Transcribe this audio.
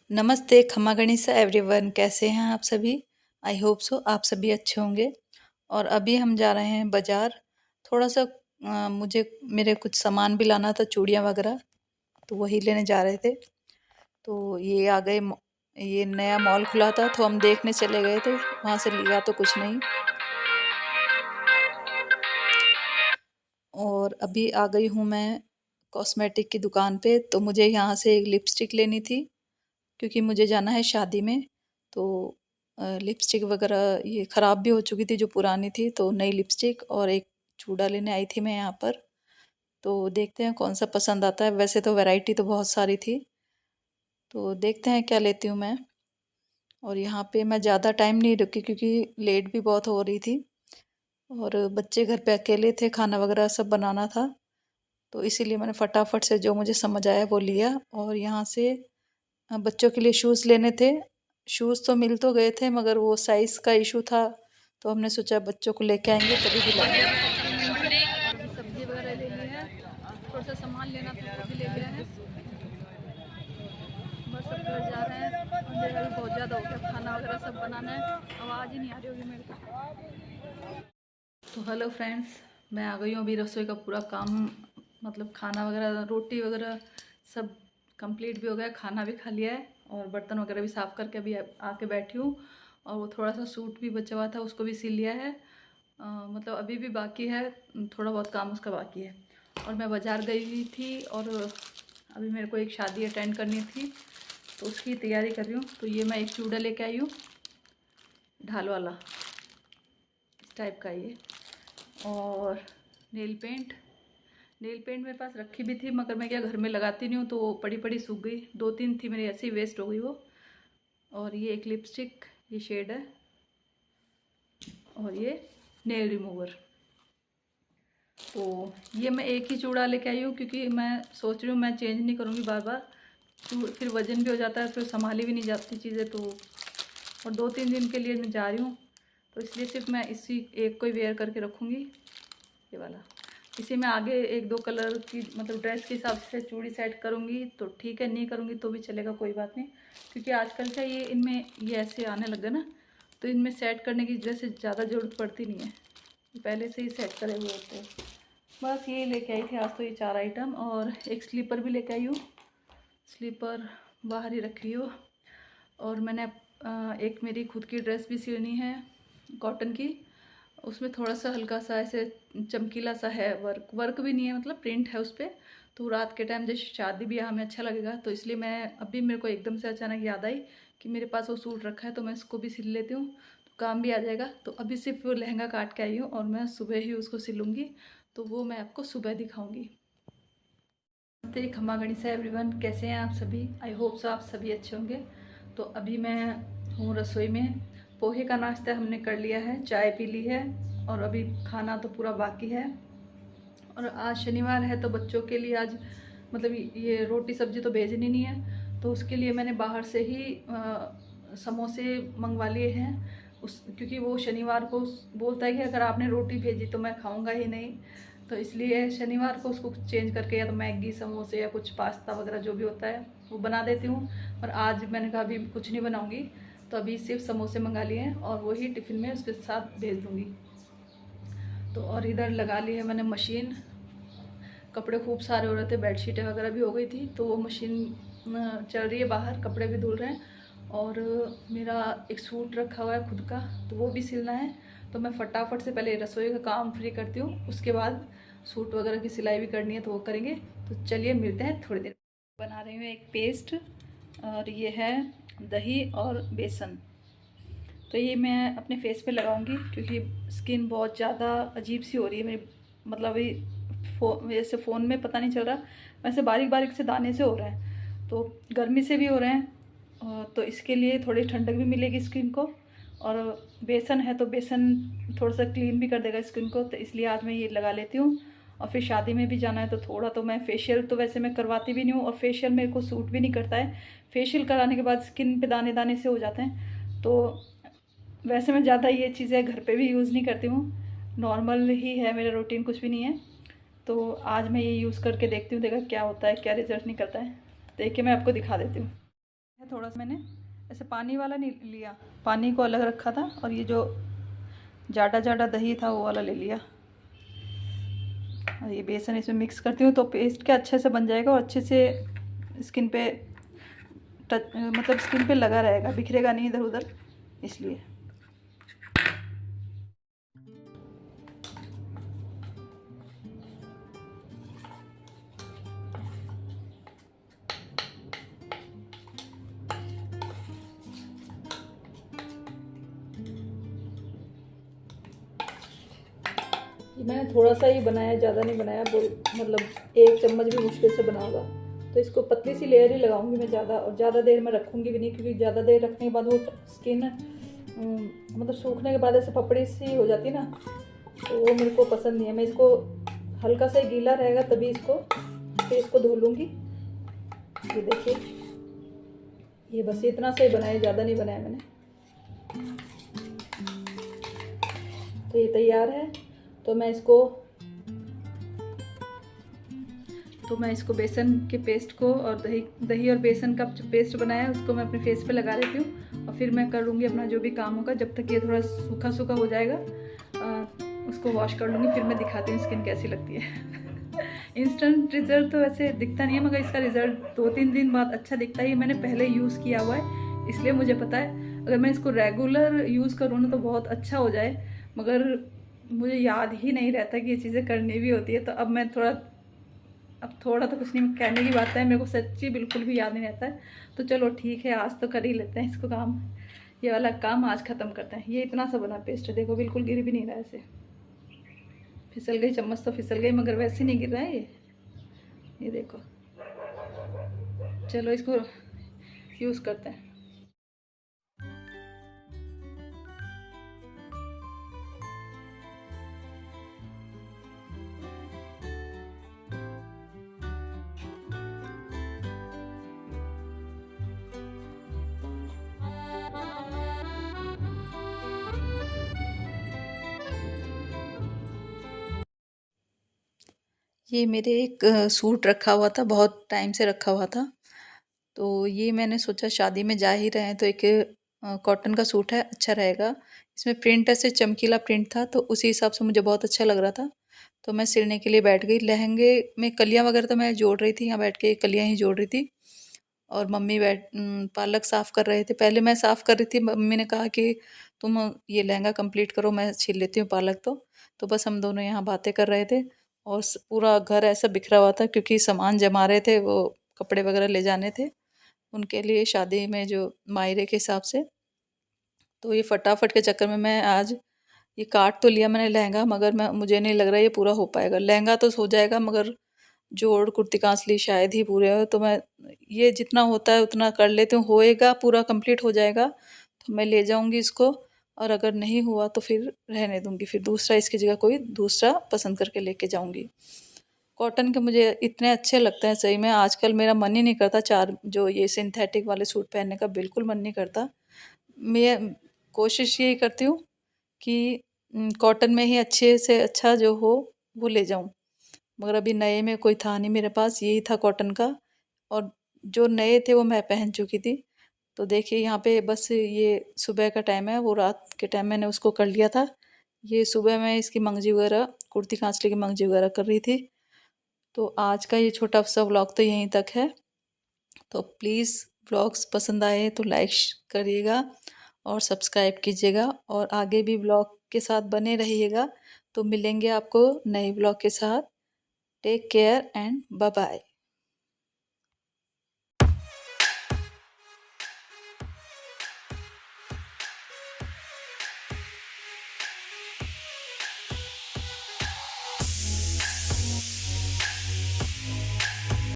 नमस्ते, खमा गणिसा एवरीवन, कैसे हैं आप सभी? आई होप सो आप सभी अच्छे होंगे। और अभी हम जा रहे हैं बाज़ार। थोड़ा-सा मुझे मेरे कुछ सामान भी लाना था, चूड़ियाँ वगैरह, तो वही लेने जा रहे थे। तो ये आ गए ये नया मॉल खुला था, तो हम देखने चले गए थे। वहाँ से लिया तो कुछ नहीं। और अभी आ गई हूँ मैं कॉस्मेटिक की दुकान पे, तो मुझे यहाँ से एक लिपस्टिक लेनी थी, क्योंकि मुझे जाना है शादी में। तो लिपस्टिक वगैरह ये ख़राब भी हो चुकी थी जो पुरानी थी, तो नई लिपस्टिक और एक चूड़ा लेने आई थी मैं यहाँ पर। तो देखते हैं कौन सा पसंद आता है। वैसे तो वैरायटी तो बहुत सारी थी, तो देखते हैं क्या लेती हूँ मैं। और यहाँ पे मैं ज़्यादा टाइम नहीं रुकी, क्योंकि लेट भी बहुत हो रही थी और बच्चे घर पे अकेले थे, खाना वगैरह सब बनाना था। तो इसीलिए मैंने फटाफट से जो मुझे समझ आया वो लिया। और यहाँ से बच्चों के लिए शूज़ लेने थे। शूज़ तो मिल तो गए थे, मगर वो साइज़ का इशू था, तो हमने सोचा बच्चों को लेके आएंगे तभी दिलाएंगे। और अभी सब्जी वगैरह ले ली है, थोड़ा सा सामान लेना था वो भी ले लिया है। बस अब घर जा रहे हैं। अंधेरा भी बहुत ज़्यादा हो गया, खाना वगैरह सब बनाना है। आवाज़ ही नहीं आ रही होगी मेरे को। तो हेलो फ्रेंड्स, मैं आ गई हूँ। अभी रसोई का पूरा काम, मतलब खाना वगैरह, रोटी वगैरह सब कंप्लीट भी हो गया, खाना भी खा लिया है और बर्तन वगैरह भी साफ़ करके अभी आके बैठी हूँ। और वो थोड़ा सा सूट भी बचा हुआ था, उसको भी सिल लिया है। मतलब अभी भी बाकी है, थोड़ा बहुत काम उसका बाकी है। और मैं बाज़ार गई हुई थी और अभी मेरे को एक शादी अटेंड करनी थी, तो उसकी तैयारी कर रही हूँ। तो ये मैं एक चूड़ा लेके आई हूँ, ढाल वाला, इस टाइप का ये। और नेल पेंट मेरे पास रखी भी थी, मगर मैं क्या घर में लगाती नहीं हूँ, तो वो पड़ी पड़ी सूख गई। 2-3 थी मेरी, ऐसे ही वेस्ट हो गई वो। और ये एक लिपस्टिक, ये शेड है। और ये नेल रिमूवर। तो ये मैं एक ही चूड़ा लेके आई हूँ, क्योंकि मैं सोच रही हूँ मैं चेंज नहीं करूँगी बार बार। फिर वजन भी हो जाता है, फिर संभाली भी नहीं जाती चीज़ें। तो और 2-3 दिन के लिए मैं जा रही हूँ, तो इसलिए सिर्फ मैं इसी एक को ही वेयर करके रखूँगी, ये वाला। इसी में आगे 1-2 कलर की, मतलब ड्रेस के हिसाब से चूड़ी सेट करूँगी तो ठीक है, नहीं करूँगी तो भी चलेगा, कोई बात नहीं। क्योंकि आजकल क्या ये इनमें ये ऐसे आने लग गए ना, तो इनमें सेट करने की जैसे ज़्यादा ज़रूरत पड़ती नहीं है, पहले से ही सेट करे हुए होते हैं। बस ये लेके आई थी आज तो, ये 4 आइटम। और एक स्लीपर भी लेके आई हूँ, स्लीपर बाहर ही रखी हो। और मैंने एक मेरी खुद की ड्रेस भी सिलनी है, कॉटन की। उसमें थोड़ा सा हल्का सा ऐसे चमकीला सा है, वर्क वर्क भी नहीं है, मतलब प्रिंट है उस पर। तो रात के टाइम जैसे शादी ब्याह में अच्छा लगेगा, तो इसलिए मैं अभी, मेरे को एकदम से अचानक याद आई कि मेरे पास वो सूट रखा है, तो मैं इसको भी सिल लेती हूँ, तो काम भी आ जाएगा। तो अभी सिर्फ वो लहंगा काट के आई हूँ और मैं सुबह ही उसको सिलूँगी, तो वो मैं आपको सुबह दिखाऊँगी। नमस्ते, खमा गणिसा एवरीवन, कैसे हैं आप सभी? आई होप सो आप सभी अच्छे होंगे। तो अभी मैं हूँ रसोई में। पोहे का नाश्ता हमने कर लिया है, चाय पी ली है, और अभी खाना तो पूरा बाकी है। और आज शनिवार है, तो बच्चों के लिए आज, मतलब ये रोटी सब्जी तो भेजनी नहीं है, तो उसके लिए मैंने बाहर से ही समोसे मंगवा लिए हैं। क्योंकि वो शनिवार को बोलता है कि अगर आपने रोटी भेजी तो मैं खाऊंगा ही नहीं, तो इसलिए शनिवार को उसको चेंज करके या तो मैगी, समोसे या कुछ पास्ता वगैरह जो भी होता है वो बना देती हूँ। और आज मैंने कहा अभी कुछ नहीं बनाऊँगी, तो अभी सिर्फ समोसे मंगा लिए हैं और वही टिफ़िन में उसके साथ भेज दूँगी। तो और इधर लगा ली है मैंने मशीन। कपड़े खूब सारे हो रहे थे, बेडशीटें वगैरह भी हो गई थी, तो वो मशीन चल रही है बाहर, कपड़े भी धुल रहे हैं। और मेरा एक सूट रखा हुआ है खुद का, तो वो भी सिलना है। तो मैं फटाफट से पहले रसोई का काम फ्री करती हूँ, उसके बाद सूट वगैरह की सिलाई भी करनी है, तो वो करेंगे। तो चलिए मिलते हैं थोड़ी देर। बना रही हूँ एक पेस्ट, और ये है दही और बेसन। तो ये मैं अपने फेस पे लगाऊंगी, क्योंकि स्किन बहुत ज़्यादा अजीब सी हो रही है मेरी, मतलब अभी जैसे फ़ोन में पता नहीं चल रहा, वैसे बारीक बारीक से दाने से हो रहे हैं, तो गर्मी से भी हो रहे हैं। तो इसके लिए थोड़ी ठंडक भी मिलेगी स्किन को। और बेसन है, तो बेसन थोड़ा सा क्लीन भी कर देगा स्किन को, तो इसलिए आज मैं ये लगा लेती हूँ। और फिर शादी में भी जाना है, तो थोड़ा तो मैं फेशियल तो वैसे मैं करवाती भी नहीं हूँ, और फेशियल मेरे को सूट भी नहीं करता है। फेशियल कराने के बाद स्किन पे दाने दाने से हो जाते हैं, तो वैसे मैं ज़्यादा ये चीज़ें घर पे भी यूज़ नहीं करती हूँ, नॉर्मल ही है मेरा रूटीन, कुछ भी नहीं है। तो आज मैं ये यूज़ करके देखती हूँ, देखा क्या होता है, क्या रिजल्ट निकलता है, देख के मैं आपको दिखा देती हूँ। थोड़ा सा मैंने ऐसे पानी वाला नहीं लिया, पानी को अलग रखा था, और ये जो जाडा जाडा दही था वो वाला ले लिया। और ये बेसन इसमें मिक्स करती हूँ तो पेस्ट क्या अच्छे से बन जाएगा, और अच्छे से स्किन पे टच, मतलब स्किन पे लगा रहेगा, बिखरेगा नहीं इधर उधर, इसलिए। ये मैंने थोड़ा सा ही बनाया, ज़्यादा नहीं बनाया, मतलब 1 चम्मच भी मुश्किल से बना होगा। तो इसको पतली सी लेयर ही लगाऊंगी मैं ज़्यादा, और ज़्यादा देर मैं रखूँगी भी नहीं, क्योंकि ज़्यादा देर रखने के बाद वो स्किन मतलब सूखने के बाद ऐसे पपड़ी सी हो जाती है ना, तो वो मेरे को पसंद नहीं है। मैं इसको हल्का सा गीला रहेगा तभी इसको धो लूँगी। ये देखिए, ये बस इतना सा ही बनाया, ज़्यादा नहीं बनाया मैंने। तो ये तैयार है। तो मैं इसको बेसन के पेस्ट को और दही और बेसन का जो पेस्ट बनाया है उसको मैं अपने फेस पे लगा लेती हूँ, और फिर मैं कर लूँगी अपना जो भी काम होगा। जब तक ये थोड़ा सूखा सूखा हो जाएगा उसको वॉश कर लूँगी, फिर मैं दिखाती हूँ स्किन कैसी लगती है। इंस्टेंट रिजल्ट तो वैसे दिखता नहीं है, मगर इसका रिज़ल्ट 2-3 दिन बाद अच्छा दिखता है। ये मैंने पहले यूज़ किया हुआ है, इसलिए मुझे पता है। अगर मैं इसको रेगुलर यूज़ करूँ ना तो बहुत अच्छा हो जाए, मगर मुझे याद ही नहीं रहता कि ये चीज़ें करनी भी होती है। तो अब थोड़ा तो कुछ नहीं कहने की बात है, मेरे को सच्ची बिल्कुल भी याद नहीं रहता है। तो चलो ठीक है, आज तो कर ही लेते हैं इसको काम, ये वाला काम आज ख़त्म करते हैं। ये इतना सा बना पेस्ट है, देखो बिल्कुल गिर भी नहीं रहा है ऐसे। फिसल गई चम्मच तो फिसल गई, मगर वैसे नहीं गिर रहा है ये देखो। चलो इसको यूज़ करते हैं। ये मेरे एक सूट रखा हुआ था, बहुत टाइम से रखा हुआ था। तो ये मैंने सोचा शादी में जा ही रहे हैं तो एक कॉटन का सूट है, अच्छा रहेगा। इसमें प्रिंट ऐसे चमकीला प्रिंट था, तो उसी हिसाब से मुझे बहुत अच्छा लग रहा था। तो मैं सिलने के लिए बैठ गई। लहंगे में कलियाँ वगैरह तो मैं जोड़ रही थी, यहाँ बैठ के कलियाँ ही जोड़ रही थी। और मम्मी पालक साफ़ कर रहे थे। पहले मैं साफ़ कर रही थी, मम्मी ने कहा कि तुम ये लहंगा कंप्लीट करो, मैं छील लेती हूँ पालक तो। तो बस हम दोनों यहाँ बातें कर रहे थे, और पूरा घर ऐसा बिखरा हुआ था, क्योंकि सामान जमा रहे थे, वो कपड़े वगैरह ले जाने थे उनके लिए शादी में, जो मायरे के हिसाब से। तो ये फटाफट के चक्कर में मैं आज ये काट तो लिया मैंने लहंगा, मगर मुझे नहीं लग रहा ये पूरा हो पाएगा। लहंगा तो हो जाएगा, मगर जोड़ कुर्ती कांसली शायद ही पूरे हो। तो मैं ये जितना होता है उतना कर लेती हूँ, होएगा पूरा कंप्लीट हो जाएगा तो मैं ले जाऊंगी इसको, और अगर नहीं हुआ तो फिर रहने दूंगी, फिर दूसरा इसकी जगह कोई दूसरा पसंद करके लेके जाऊंगी। कॉटन के मुझे इतने अच्छे लगते हैं, सही में आजकल मेरा मन ही नहीं करता चार जो ये सिंथेटिक वाले सूट पहनने का, बिल्कुल मन नहीं करता। मैं कोशिश यही करती हूँ कि कॉटन में ही अच्छे से अच्छा जो हो वो ले जाऊँ, मगर अभी नए में कोई था नहीं मेरे पास, यही था कॉटन का, और जो नए थे वो मैं पहन चुकी थी। तो देखिए यहाँ पे बस ये सुबह का टाइम है, वो रात के टाइम मैंने उसको कर लिया था। ये सुबह मैं इसकी मंगजी वगैरह, कुर्ती कांचली की मंगजी वगैरह कर रही थी। तो आज का ये छोटा सा व्लॉग तो यहीं तक है। तो प्लीज़ व्लॉग्स पसंद आए तो लाइक करिएगा और सब्सक्राइब कीजिएगा, और आगे भी व्लॉग के साथ बने रहिएगा। तो मिलेंगे आपको नए व्लॉग के साथ। Take care and bye bye.